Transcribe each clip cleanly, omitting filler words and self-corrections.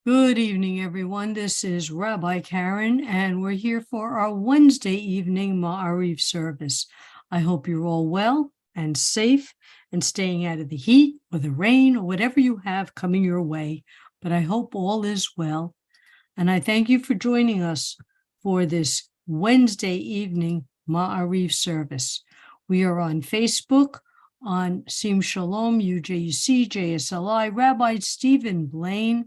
Good evening, everyone. This is Rabbi Karen, and we're here for our Wednesday evening Ma'ariv service. I hope you're all well and safe and staying out of the heat or the rain or whatever you have coming your way, but I hope all is well. And I thank you for joining us for this Wednesday evening Ma'ariv service. We are on Facebook, on Sim Shalom, UJUC, JSLI, Rabbi Stephen Blaine.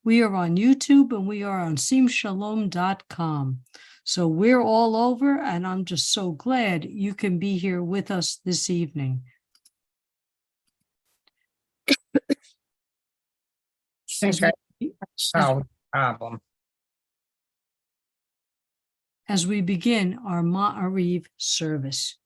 We are on YouTube and we are on simshalom.com. So we're all over, and I'm just so glad you can be here with us this evening. As we begin our Ma'ariv service.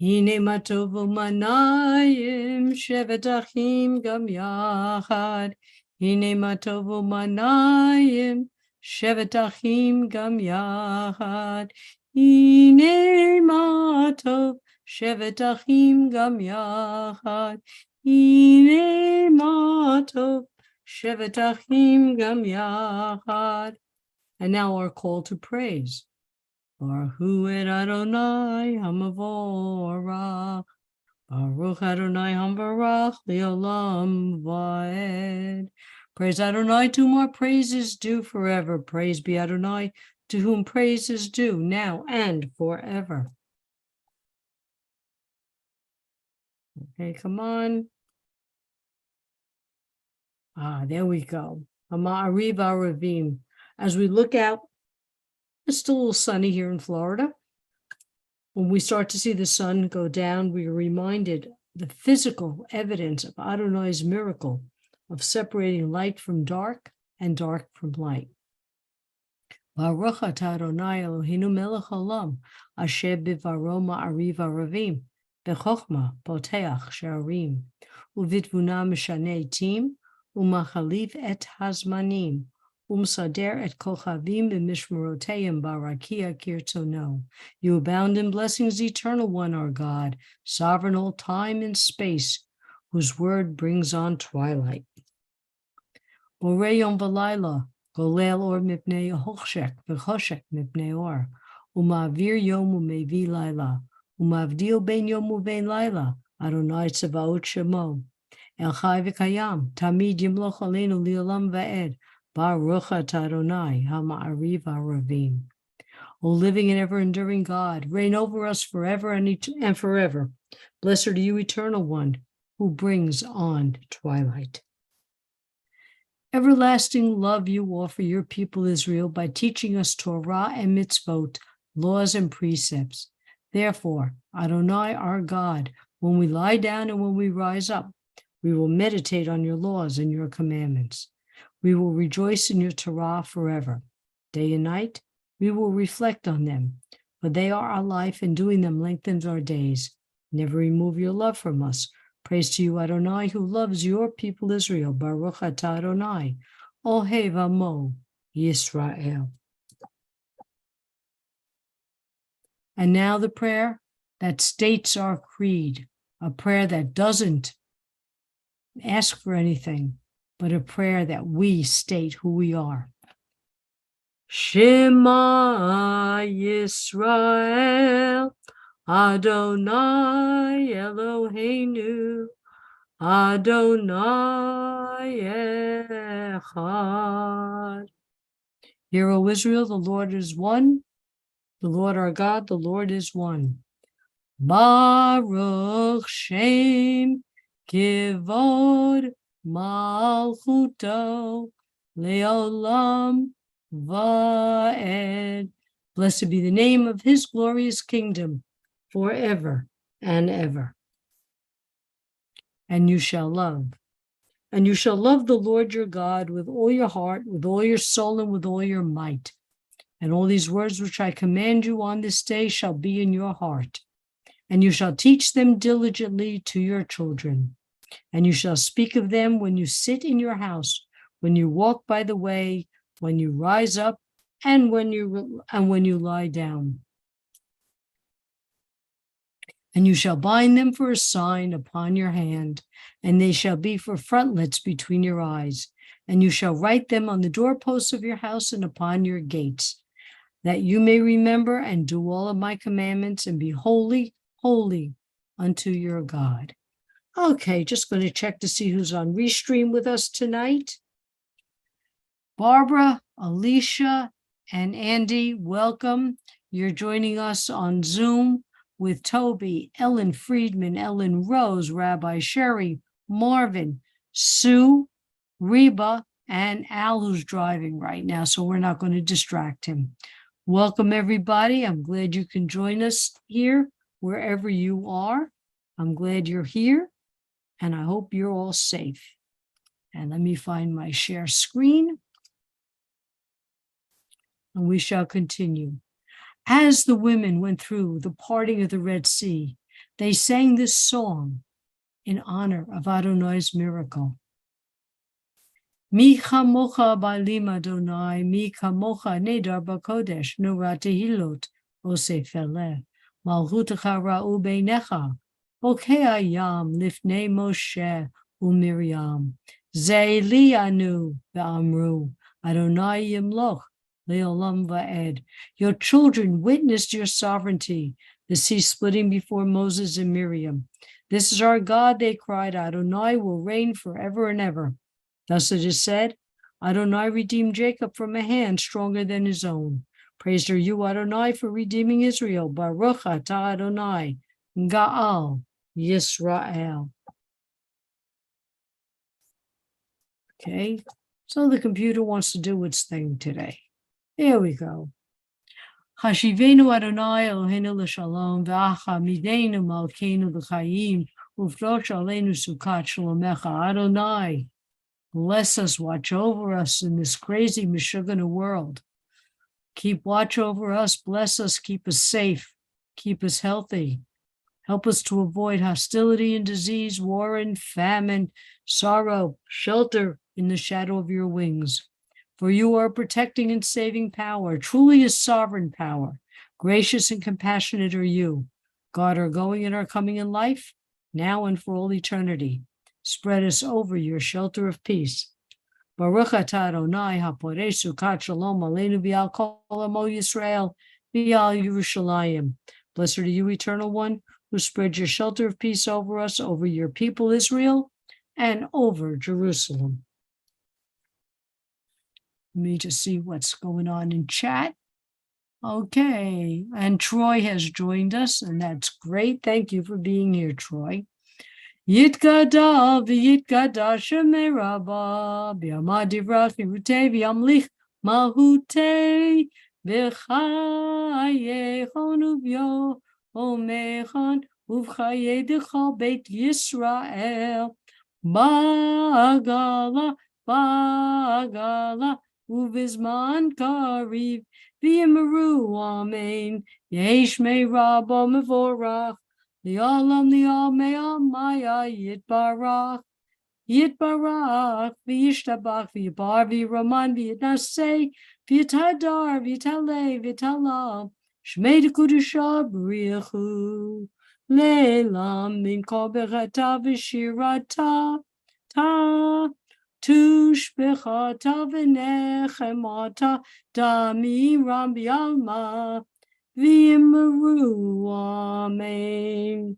Hine matovu manayim shevet achim gam yachad. Hine matovu manayim shevet achim gam yachad. Hine matov shevet achim gam yachad. Hine matov shevet achim gam yachad. And now our call to praise. Baruch et Adonai hamavorach. Baruch Adonai hamavorach leolam vaed. Praise Adonai, to whom our praise is due forever. Praise be Adonai, to whom praise is due now and forever. Okay, come on. There we go. Ma'ariv Aravim. As we look out, it's still a little sunny here in Florida. When we start to see the sun go down, we are reminded the physical evidence of Adonai's miracle of separating light from dark and dark from light. Baruch atah Adonai Eloheinu melech haolam, asher bivaro ma'ariv aravim, bechokma poteach she'arim, uvitvuna mishaneh etim, umachalif et hazmanim, Sader et kochavim b'mishmeroteim barakia kirtono. You abound in blessings, eternal one, our God, sovereign all time and space, whose word brings on twilight. Borei yom v'layla, golel or mipnei hochshek v'choshek mipnei or, uma'avir yom u'mevi layla, uma'avdil ben yom u'ben layla, Adonai tzavaot shemo, el chai v'kayam, tamid yimloch aleinu li'olam va'ed, Baruch atah Adonai ha'ma'ariv aravim. O living and ever-enduring God, reign over us forever and forever. Blessed are you, Eternal One, who brings on twilight. Everlasting love you offer your people Israel by teaching us Torah and mitzvot, laws and precepts. Therefore, Adonai our God, when we lie down and when we rise up, we will meditate on your laws and your commandments. We will rejoice in your Torah forever. Day and night, we will reflect on them, for they are our life, and doing them lengthens our days. Never remove your love from us. Praise to you, Adonai, who loves your people Israel. Baruch atah Adonai, Ohev Amo Yisrael. And now the prayer that states our creed, a prayer that doesn't ask for anything, but a prayer that we state who we are. Shema Yisrael, Adonai Eloheinu, Adonai Echad. Hear, O Israel, the Lord is one. The Lord our God, the Lord is one. Baruch Shem Kivod Malchuto Leolam Vaed. Blessed be the name of his glorious kingdom forever and ever. And you shall love the Lord your God with all your heart, with all your soul, and with all your might. And all these words which I command you on this day shall be in your heart. And you shall teach them diligently to your children. And you shall speak of them when you sit in your house, when you walk by the way, when you rise up, and when you lie down. And you shall bind them for a sign upon your hand, and they shall be for frontlets between your eyes. And you shall write them on the doorposts of your house and upon your gates, that you may remember and do all of my commandments and be holy, holy unto your God. Okay, just going to check to see who's on Restream with us tonight. Barbara, Alicia, and Andy, welcome. You're joining us on Zoom with Toby, Ellen Friedman, Ellen Rose, Rabbi Sherry, Marvin, Sue, Reba, and Al, who's driving right now, so we're not going to distract him. Welcome, everybody. I'm glad you can join us here, wherever you are. I'm glad you're here, and I hope you're all safe. And let me find my share screen, and we shall continue. As the women went through the parting of the Red Sea, they sang this song in honor of Adonai's miracle. Mi chamocha ba'lim Adonai, mi chamocha nedar b'kodesh, nura tehilot, oseh feleh, malchutecha ra'u beinecha, bokei hayam, lifnei Moshe u'Miriam, ze'eli anu ve'amru, Adonai yimloch, le'olam va'ed. Your children witnessed your sovereignty, the sea splitting before Moses and Miriam. This is our God, they cried, Adonai will reign forever and ever. Thus it is said, Adonai redeemed Jacob from a hand stronger than his own. Praised are you, Adonai, for redeeming Israel. Baruch atah Adonai, Ga'al Yisrael. Okay, so the computer wants to do its thing today. There we go. Hashivenu Adonai Eloheinu l'shalom, v'acha midenu malkeinu l'chayim, uvrosh aleinu sukat shalomecha. Adonai, bless us, watch over us in this crazy Meshugana world. Keep watch over us, bless us, keep us safe, keep us healthy. Help us to avoid hostility and disease, war and famine, sorrow, shelter in the shadow of your wings. For you are protecting and saving power, truly a sovereign power. Gracious and compassionate are you. God, our going and our coming in life, now and for all eternity. Spread us over your shelter of peace. Baruch atah Adonai haporei sukat shalom aleinu v'al kol amo Yisrael v'al Yerushalayim. Blessed are you, Eternal One, who spread your shelter of peace over us, over your people Israel, and over Jerusalem. Let me just see what's going on in chat. Okay, and Troy has joined us, and that's great. Thank you for being here, Troy. Yitkada v'yitkada shemei rabba b'yamad divrach v'yamutei v'yamlich malhutei v'chayechon uv'yomechon uv'chayei d'chol beit Yisrael ba'agala ba'agala uv'zman kariv v'yimaru amen yesh mei rabba mevorach Li'olam maya yitbarach, v'yishtabach, v'yibar, v'yiraman, v'yitnaseh, v'yitadar, v'yitaleh, v'yitalam, shmei d'kudusha b'richu, le'lam min kol bechata v'shirata, ta, tushbechata v'nechemata, damiram b'yalma, V'yimaru, amen.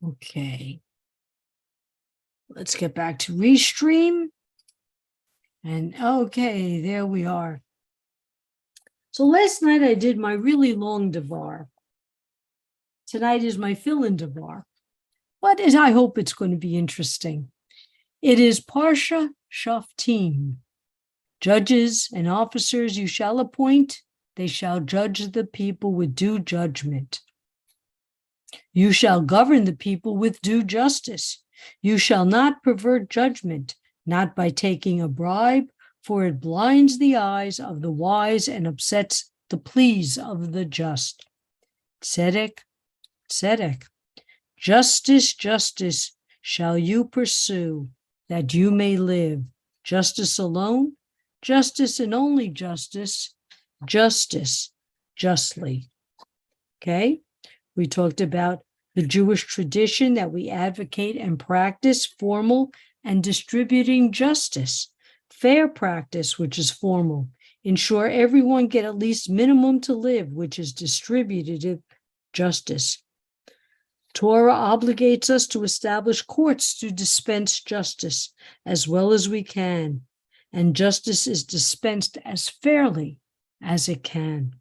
Okay. Let's get back to Restream. And okay, there we are. So last night I did my really long Devar. Tonight is my fill-in Devar. But I hope it's going to be interesting. It is Parsha Shoftim. Judges and officers you shall appoint, they shall judge the people with due judgment. You shall govern the people with due justice. You shall not pervert judgment, not by taking a bribe, for it blinds the eyes of the wise and upsets the pleas of the just. Tzedek, tzedek. Justice, justice shall you pursue, that you may live. Justice alone, justice and only justice, justice, justly. Okay? We talked about the Jewish tradition that we advocate and practice formal and distributing justice, fair practice, which is formal, ensure everyone get at least minimum to live, which is distributive justice. Torah obligates us to establish courts to dispense justice as well as we can, and justice is dispensed as fairly as it can.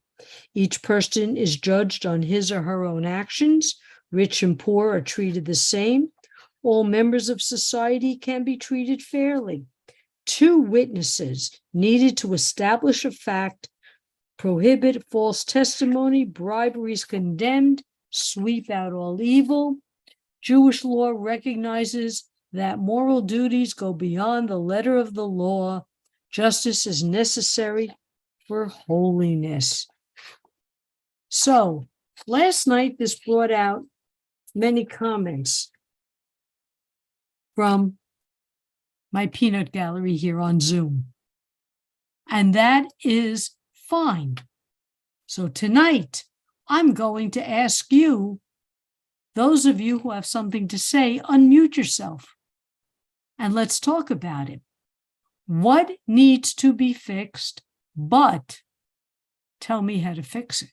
Each person is judged on his or her own actions. Rich and poor are treated the same. All members of society can be treated fairly. 2 witnesses needed to establish a fact, prohibit false testimony, bribery is condemned, sweep out all evil. Jewish law recognizes that moral duties go beyond the letter of the law. Justice is necessary for holiness. So, last night this brought out many comments from my peanut gallery here on Zoom. And that is fine. So tonight, I'm going to ask you, those of you who have something to say, unmute yourself and let's talk about it. What needs to be fixed, but tell me how to fix it.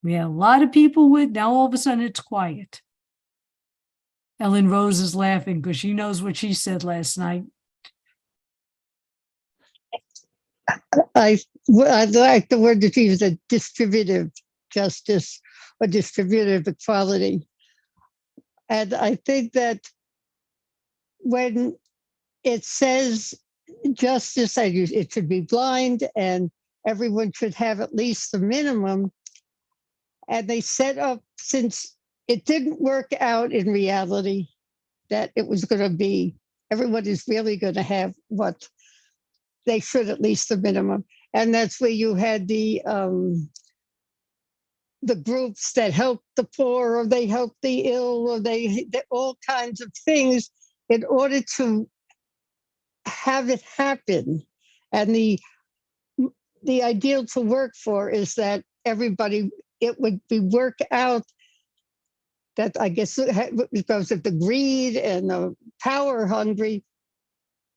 We have a lot of people with, now all of a sudden it's quiet. Ellen Rose is laughing because she knows what she said last night. I like the word that you use, a distributive justice or distributive equality. And I think that when it says justice, it should be blind and everyone should have at least the minimum. And they set up, since it didn't work out in reality, that it was going to be, everyone is really going to have what they should, at least the minimum. And that's where you had the groups that help the poor, or they help the ill, or they all kinds of things in order to have it happen. And the ideal to work for is that everybody, it would be worked out that, I guess, because of the greed and the power hungry,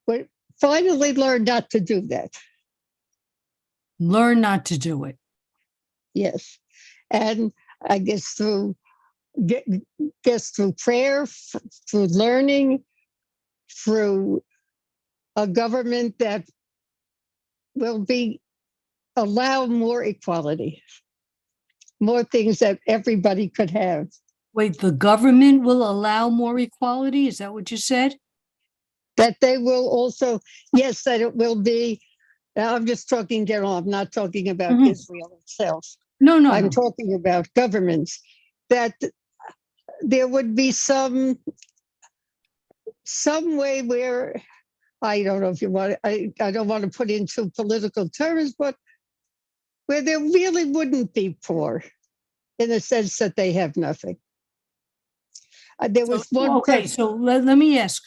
would finally learn not to do that. Learn not to do it. Yes. And I guess through prayer, through learning, through a government that will allow more equality, more things that everybody could have. Wait, the government will allow more equality? Is that what you said? That they will also, yes, that it will be, I'm just talking general, I'm not talking about Israel itself. No. I'm talking about governments, that there would be some way where, I don't know if you want, I don't want to put into political terms, but where there really wouldn't be poor, in the sense that they have nothing. There was one. Okay, so let me ask.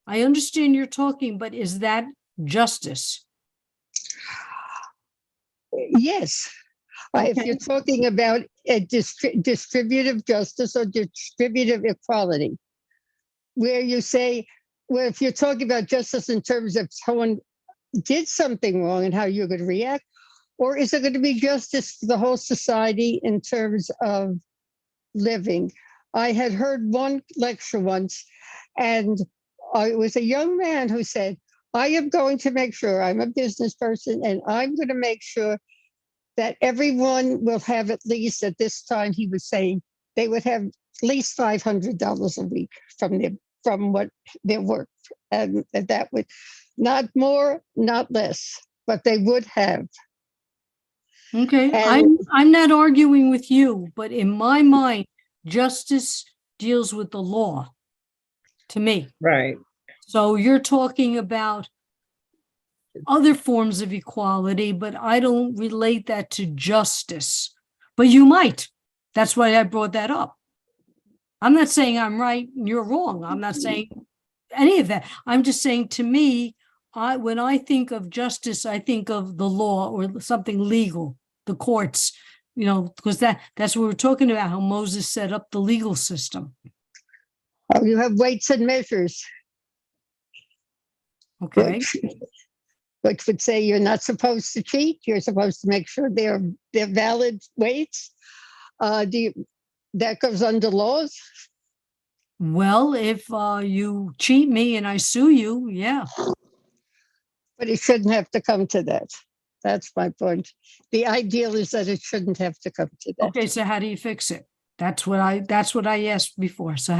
I understand you're talking, but is that justice? Yes. Okay. If you're talking about a distributive justice or distributive equality, where you say, well, if you're talking about justice in terms of someone did something wrong and how you're going to react, or is it going to be justice for the whole society in terms of living? I had heard one lecture once, and it was a young man who said, I am going to make sure, I'm a business person, and I'm going to make sure that everyone will have at least, at this time, he was saying, they would have at least $500 a week from what their work. And that would, not more, not less, but they would have. Okay, I'm not arguing with you, but in my mind, justice deals with the law, to me. Right. So you're talking about other forms of equality, but I don't relate that to justice. But you might. That's why I brought that up. I'm not saying I'm right and you're wrong. I'm not saying any of that. I'm just saying, to me, when I think of justice, I think of the law or something legal, the courts, because that's what we're talking about, how Moses set up the legal system. Oh, you have weights and measures, Okay. which would say you're not supposed to cheat. You're supposed to make sure they're valid weights. That goes under laws? Well, if you cheat me and I sue you, yeah. But it shouldn't have to come to that. That's my point. The ideal is that it shouldn't have to come to that. Okay, so how do you fix it? That's what I asked before. So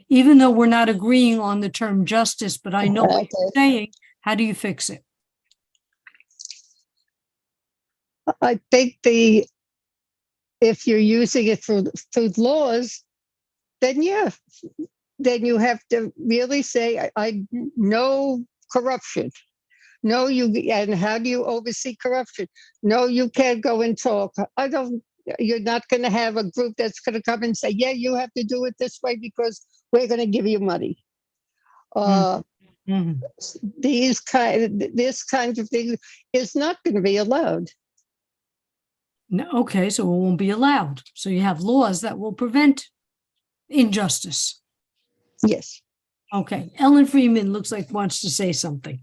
even though we're not agreeing on the term justice, but I know what you're saying, how do you fix it? I think if you're using it through laws, then then you have to really say, I know corruption. No, and how do you oversee corruption? No, you can't go and talk. You're not going to have a group that's going to come and say, yeah, you have to do it this way because we're going to give you money. This kind of thing is not going to be allowed. No, okay, so it won't be allowed. So you have laws that will prevent injustice. Yes. Okay, Ellen Freeman looks like wants to say something.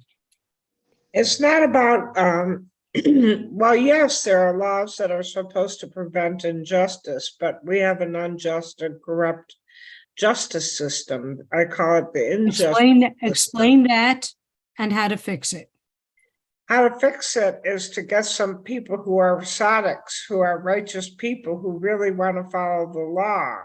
It's not about, well, yes, there are laws that are supposed to prevent injustice, but we have an unjust and corrupt justice system. I call it the injustice. Explain that and how to fix it. How to fix it is to get some people who are tzaddiks, who are righteous people who really want to follow the law.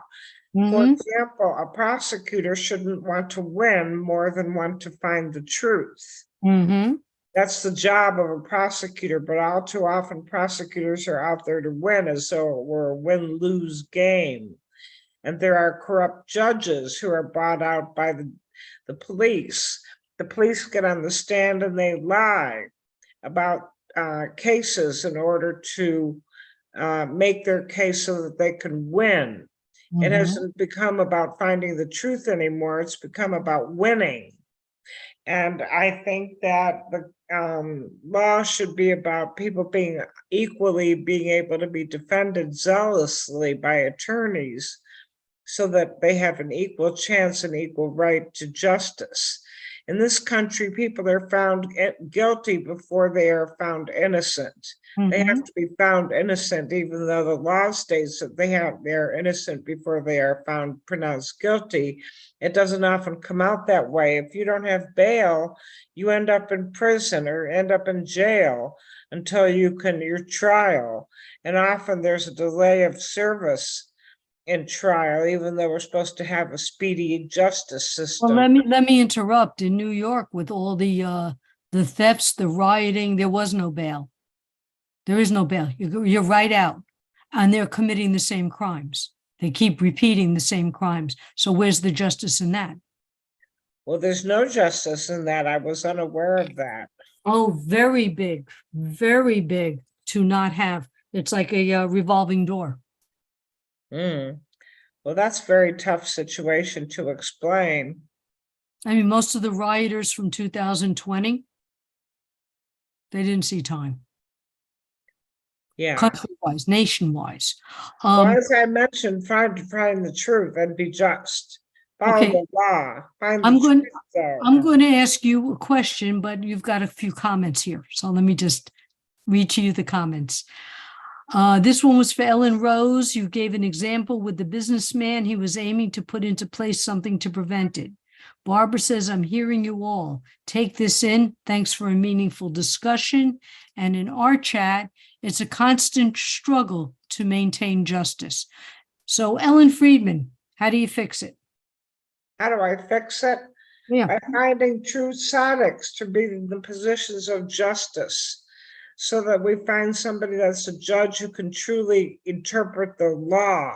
For example, a prosecutor shouldn't want to win more than want to find the truth. That's the job of a prosecutor, but all too often prosecutors are out there to win as though it were a win-lose game. And there are corrupt judges who are bought out by the police. The police get on the stand and they lie about cases in order to make their case so that they can win. It hasn't become about finding the truth anymore. It's become about winning. And I think that the law should be about people being able to be defended zealously by attorneys so that they have an equal chance and equal right to justice. In this country, people are found guilty before they are found innocent. They have to be found innocent, even though the law states that they're innocent before they are found pronounced guilty. It doesn't often come out that way. If you don't have bail, you end up in prison or end up in jail until your trial. And often there's a delay of service in trial, even though we're supposed to have a speedy justice system. Well, let me interrupt. In New York, with all the thefts, the rioting, there was no bail. There is no bail. You're right out, and they're committing the same crimes. They keep repeating the same crimes. So where's the justice in that? Well, there's no justice in that. I was unaware of that. Oh, very big to not have. It's like a revolving door. Well, that's a very tough situation to explain. I mean, most of the rioters from 2020, they didn't see time. Yeah. Country-wise, nation-wise. Well, as I mentioned, find the truth and be just. Follow the law. I'm going to ask you a question, but you've got a few comments here. So let me just read to you the comments. This one was for Ellen Rose. You gave an example with the businessman. He was aiming to put into place something to prevent it. Barbara says, I'm hearing you all. Take this in. Thanks for a meaningful discussion. And in our chat, it's a constant struggle to maintain justice. So Ellen Friedman, how do you fix it? How do I fix it? Yeah. By finding true tzaddiks to be in the positions of justice, so that we find somebody that's a judge who can truly interpret the law.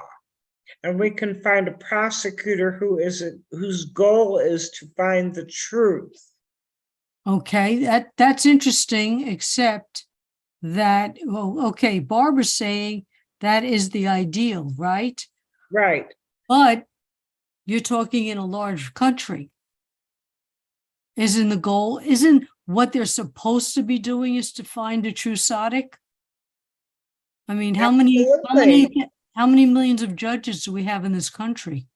And we can find a prosecutor whose goal is to find the truth. Okay, that's interesting, except that, well, okay, Barbara's saying that is the ideal, right? Right. But you're talking in a large country. Isn't what they're supposed to be doing is to find a true tzaddik? I mean, how Absolutely. many millions of judges do we have in this country?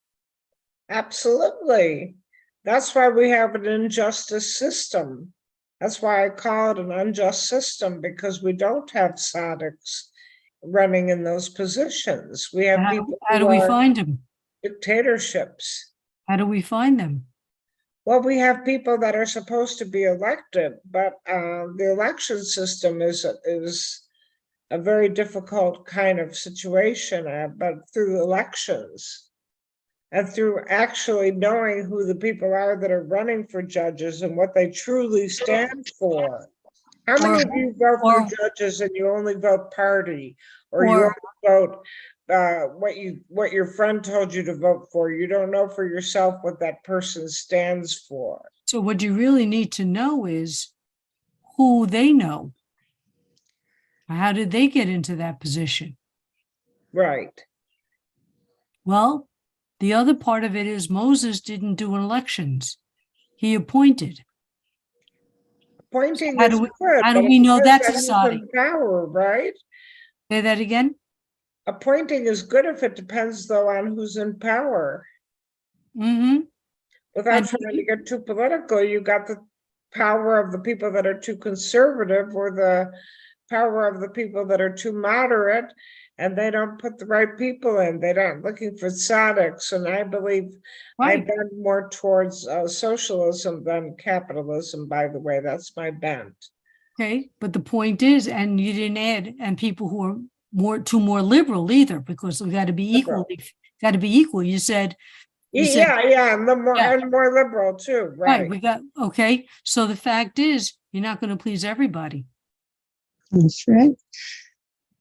Absolutely. That's why we have an injustice system. That's why I call it an unjust system, because we don't have tzaddiks running in those positions. We have people How do who we are find them? dictatorships. How do we find them? Well, we have people that are supposed to be elected, but the election system is a very difficult kind of situation, but through elections and through actually knowing who the people are that are running for judges and what they truly stand for. How many of you vote for judges and you only vote party, or you only vote what your friend told you to vote for? You don't know for yourself what that person stands for. So what you really need to know is who they know. How did they get into that position? Right. Well, the other part of it is Moses didn't do elections. He appointed. Appointing How is do we, good. how do but we it know depends that's a on who's tzaddik? in power, right? Say that again? Appointing is good if it depends, though, on who's in power. Mm-hmm. Without And trying to get too political, you got the power of the people that are too conservative, or the power of the people that are too moderate, and they don't put the right people in. They're not looking for tzaddiks, and I believe I Right. bend more towards socialism than capitalism, by the way. That's my bent. Okay, but the point is, and you didn't add, and people who are more liberal either, because we got to be Liberal. equal. You said, Yeah, and Yeah. and more liberal too, right. right? Okay. So the fact is, you're not going to please everybody. That's right.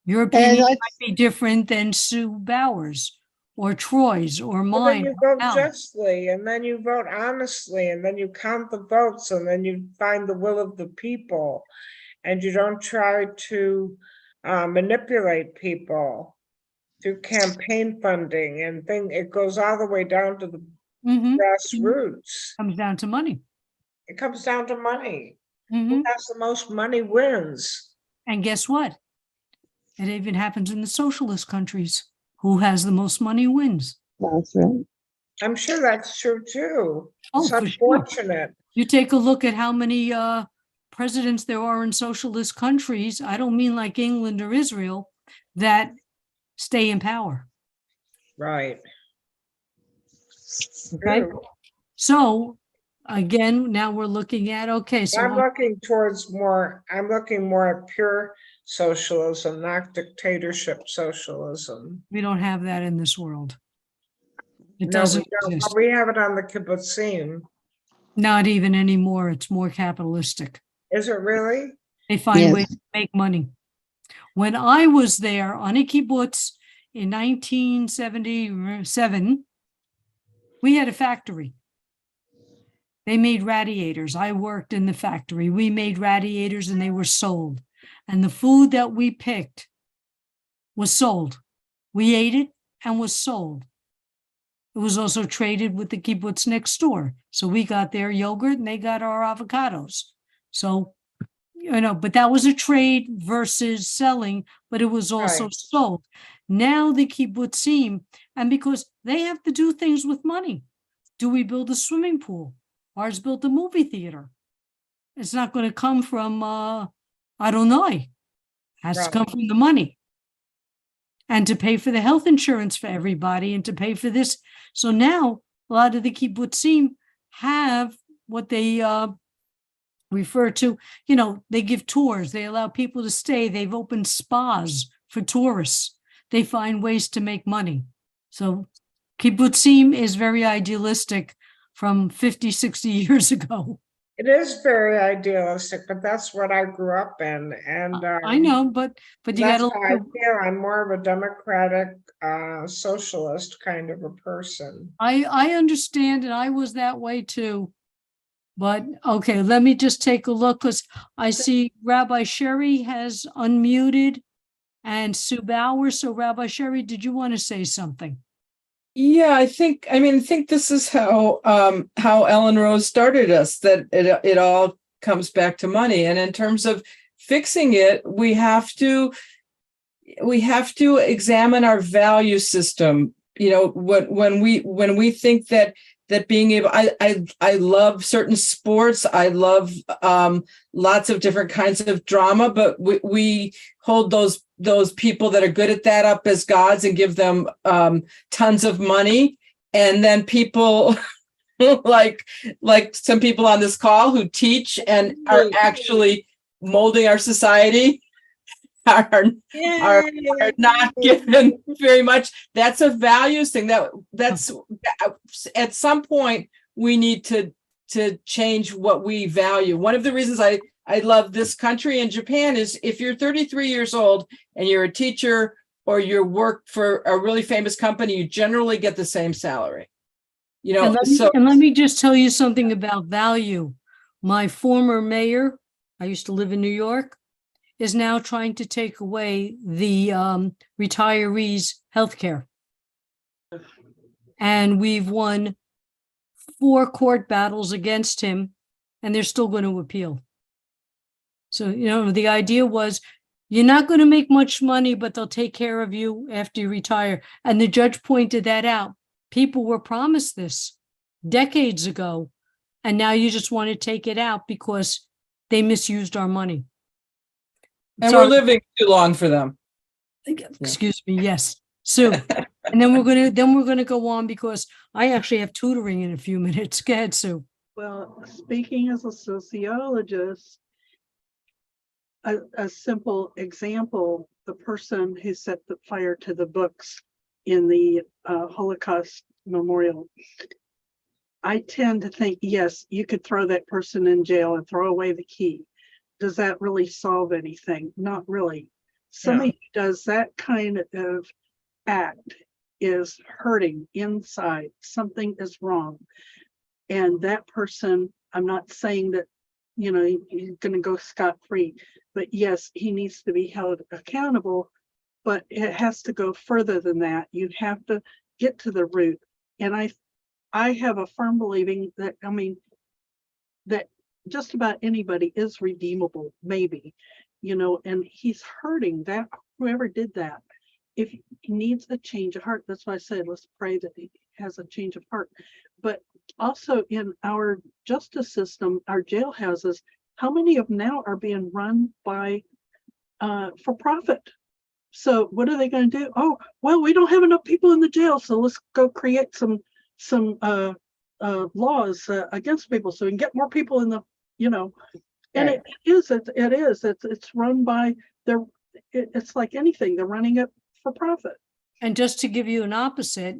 Your And opinion I, might be different than Sue Bowers or Troy's or Well, then mine. you or vote Al's. justly, and then you vote honestly, and then you count the votes, and then you find the will of the people, and you don't try to manipulate people through campaign funding and thing. It goes all the way down to the Mhm. grassroots. Comes down to money. It comes down to money. Mhm. Who has the most money wins. And guess what? It even happens in the socialist countries. Who has the most money wins. that's right. I'm sure that's true too. Oh, It's for sure. unfortunate. You take a look at how many presidents there are in socialist countries. I don't mean like England or Israel, that stay in power. Right. Okay. True. So again, now we're looking at, okay, so I'm looking more at pure socialism, not dictatorship socialism. we don't have that in this world. It No, we doesn't don't. exist. But we have it on the kibbutzim. Not even anymore. It's more capitalistic. Is it really? They find Yes. ways to make money. When I was there on a kibbutz in 1977, we had a factory. They made radiators. I worked in the factory. We made radiators and they were sold. And the food that we picked was sold. We ate it and was sold. It was also traded with the kibbutz next door. So we got their yogurt and they got our avocados. So, but that was a trade versus selling, but it was also Right. sold. Now the kibbutzim, and because they have to do things with money. Do we build a swimming pool? Ours built a movie theater. It's not going to come from, I don't know. It has to come from the money. And to pay for the health insurance for everybody and to pay for this. So now a lot of the kibbutzim have what they refer to, they give tours. They allow people to stay. They've opened spas for tourists. They find ways to make money. So kibbutzim is very idealistic from 50, 60 years ago. It is very idealistic, but that's what I grew up in. And I know, but you got that's to how I feel. I'm more of a democratic socialist kind of a person. I understand, and I was that way too. But okay, let me just take a look, because I see Rabbi Sherry has unmuted and Sue Bowers. So Rabbi Sherry, did you want to say something? Yeah, I think this is how Ellen Rose started us, that it all comes back to money. And in terms of fixing it, we have to examine our value system. You know, when we think that being able, I love certain sports, I love lots of different kinds of drama, but we hold those people that are good at that up as gods and give them tons of money, and then people like some people on this call who teach and are actually molding our society are not given very much. That's a values thing. That's at some point we need to change what we value. One of the reasons I love this country and Japan is if you're 33 years old and you're a teacher or you work for a really famous company, you generally get the same salary. You know, and let me just tell you something about value. My former mayor, I used to live in New York, is now trying to take away the retirees' health care. And we've won 4 court battles against him, and they're still going to appeal. So, you know, the idea was you're not going to make much money, but they'll take care of you after you retire. And the judge pointed that out. People were promised this decades ago, and now you just want to take it out because they misused our money. And we're living too long for them. Excuse me. Yes, Sue. And then we're gonna go on because I actually have tutoring in a few minutes. Go ahead, Sue. Well, speaking as a sociologist, a simple example: the person who set the fire to the books in the Holocaust Memorial. I tend to think, yes, you could throw that person in jail and throw away the key. Does that really solve anything? Not really. Somebody who does that kind of act is hurting inside. Something is wrong. And that person, I'm not saying that, you know, he's going to go scot-free, but yes, he needs to be held accountable, but it has to go further than that. You have to get to the root. And I have a firm believing that, I mean, that just about anybody is redeemable, maybe, you know, and he's hurting. That whoever did that, if he needs a change of heart, that's why I said let's pray that he has a change of heart. But also in our justice system, our jail houses, how many of them now are being run by for profit? So what are they going to do? Oh, well, we don't have enough people in the jail, so let's go create some laws against people so we can get more people in the, you know. And it is it's run by it's like anything, they're running it for profit. And just to give you an opposite,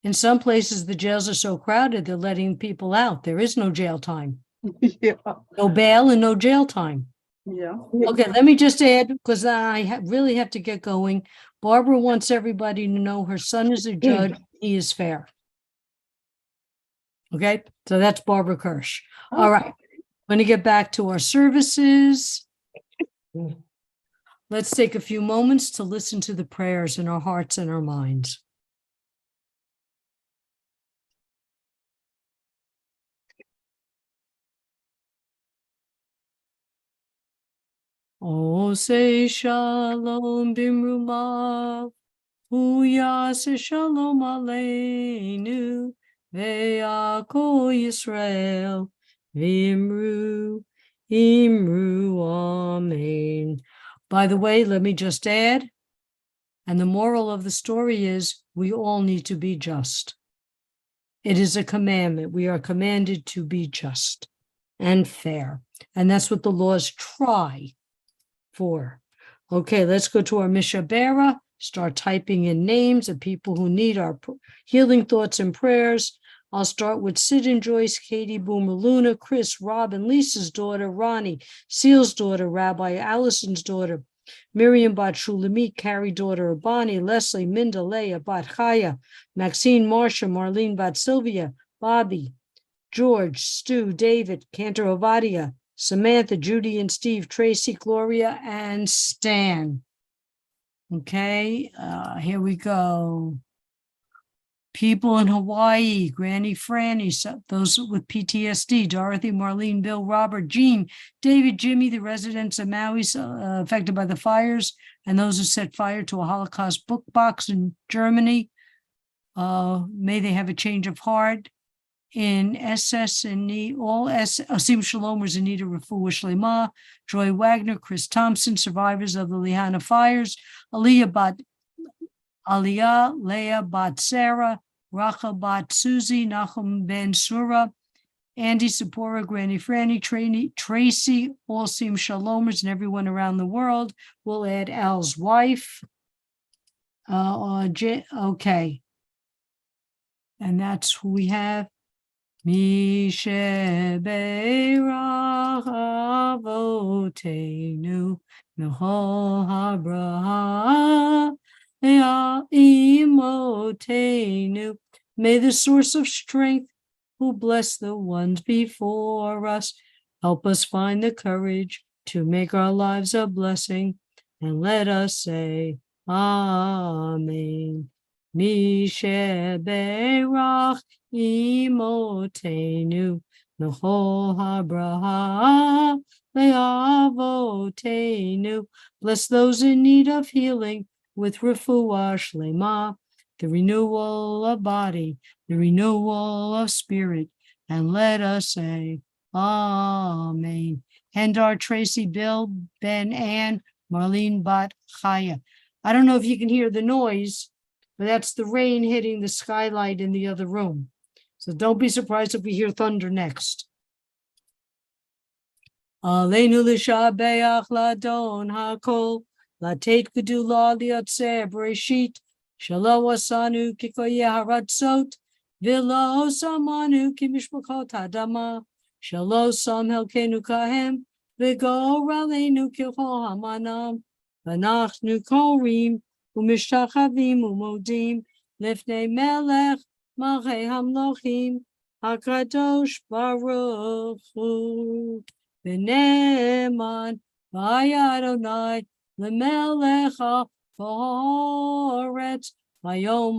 in some places the jails are so crowded they're letting people out. There is no jail time. Yeah. No bail and no jail time. Yeah. Okay, let me just add, because I really have to get going. Barbara wants everybody to know her son is a judge. He is fair. Okay, so that's Barbara Kirsch. All right, going to get back to our services. Let's take a few moments to listen to the prayers in our hearts and our minds. Oh, say shalom bimrumav, uyase shalom aleinu, ve'ako Yisrael, v'imru, amen. By the way, let me just add, and the moral of the story is we all need to be just. It is a commandment. We are commanded to be just and fair. And that's what the laws try for. Okay, let's go to our Mishabera. Start typing in names of people who need our healing thoughts and prayers. I'll start with Sid and Joyce, Katie, Boomer, Luna, Chris, Robin, Lisa's daughter, Ronnie, Seal's daughter, Rabbi, Allison's daughter, Miriam Bat Shulamit, Carrie, daughter of Bonnie, Leslie, Minda, Leah, Bat Chaya, Maxine, Marcia, Marlene, Bat Sylvia, Bobby, George, Stu, David, Cantor Ovadia, Samantha, Judy and Steve, Tracy, Gloria, and Stan. Okay, here we go. People in Hawaii, Granny Franny, those with PTSD, Dorothy, Marlene, Bill, Robert, Jean, David, Jimmy, the residents of Maui affected by the fires, and those who set fire to a Holocaust book box in Germany. May they have a change of heart. In SS and all Asim Shalomers, Anita Refuah Shlema, Joy Wagner, Chris Thompson, survivors of the Lehana fires, Aliyah, Leah Bat Sarah, Rachel Bat Susie, Nachum Ben Sura, Andy Sapora, Granny Franny, Tracy, all Asim Shalomers, and everyone around the world. We'll add Al's wife. Okay. And that's who we have. Mishe Beirach Avotenu Mechol Habraha Imotenu. May the source of strength, who bless the ones before us, help us find the courage to make our lives a blessing, and let us say Amen. Mishe Beirach Imotenu Mechol Habraha Le'avotenu. Bless those in need of healing with refuah shlema, the renewal of body, the renewal of spirit, and let us say Amen. Hendar, Tracy, Bill, Ben, Ann, Marlene, Bat, Chaya. I don't know if you can hear the noise, but that's the rain hitting the skylight in the other room. So don't be surprised if we hear thunder next. Aleinu l'shabeach ladon hakol, latek v'dula liotzer breshit, shelo asanu kikoye haratzot, v'lo samanu kimishpachot hadama, shelo sam helkenu kahem, v'go raleinu kilchol hamanam, v'nachnu korim, u'mishtachavim u'modim, lifnei melech, Malchei Hamlochim, HaKadosh Baruch Hu, V'ne'eman, V'ayadonai, L'melech ha'oretz, V'yom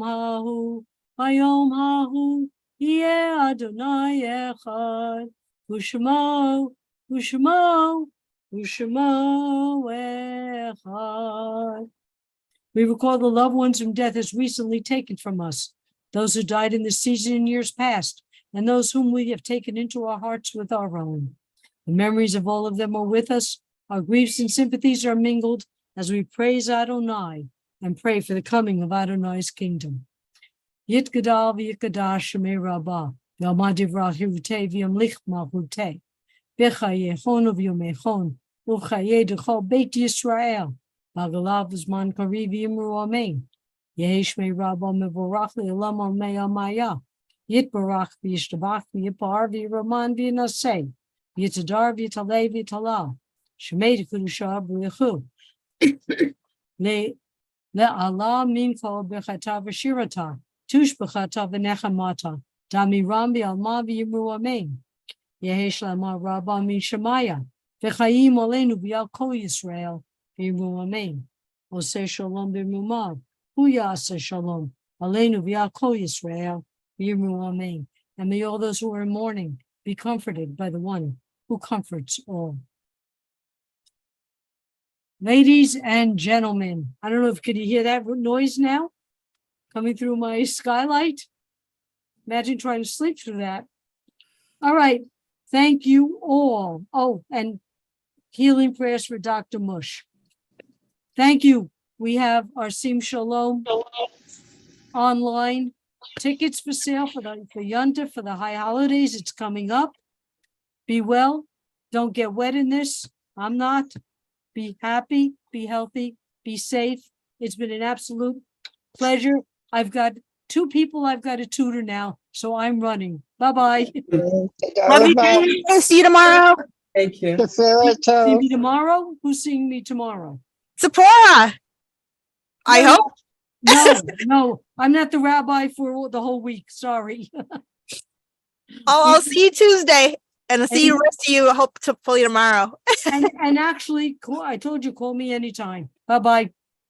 hahu, Yeh Adonai Echad, U'shmo Echad. We recall the loved ones whom death has recently taken from us, those who died in this season in years past, and those whom we have taken into our hearts with our own. The memories of all of them are with us. Our griefs and sympathies are mingled as we praise Adonai and pray for the coming of Adonai's kingdom. Yit gadal v'yikadash shemei rabbah, v'yamad yivrach hirutei v'yamlich malchutei, v'chayechon v'yomechon, v'chayei d'chol beit Yisrael, v'agalav v'zman kari v'yimru amen. Yeheshmei Rabba Mevorach Le'olam Amei Amaya, Yitbarach V'yishtabach V'yipar V'yiraman V'yinaseh, V'yitadar V'yitalei V'yitalal, Shemei D'Kedusha B'yichu, Le'ala Minko B'chata V'shirata, Tush B'chata V'nechamata, Damiram V'yalma V'yimru Amen. Yehesh Lama Rabba Mishamaya, V'chayim Aleinu V'yal Kol Yisrael, V'yimru Amen. Oseh Shalom B'mumav. Huyasa Shalom, Aleinu v'Yakol Yisrael, Yirmu Amen. And may all those who are in mourning be comforted by the one who comforts all. Ladies and gentlemen, I don't know if could you hear that noise now coming through my skylight? Imagine trying to sleep through that. All right. Thank you all. Oh, and healing prayers for Dr. Mush. Thank you. We have our Sim Shalom online tickets for sale for Yontif for the high holidays. It's coming up. Be well. Don't get wet in this. I'm not. Be happy. Be healthy. Be safe. It's been an absolute pleasure. I've got 2 people I've got to tutor now, so I'm running. Bye-bye. Love you. See you tomorrow. Thank you. See me tomorrow? Who's seeing me tomorrow? Sephora. I hope. No, I'm not the rabbi for the whole week. Sorry. I'll see you Tuesday, and I'll see you rest of you. I hope to pull you tomorrow. and actually, I told you, call me anytime. Bye-bye.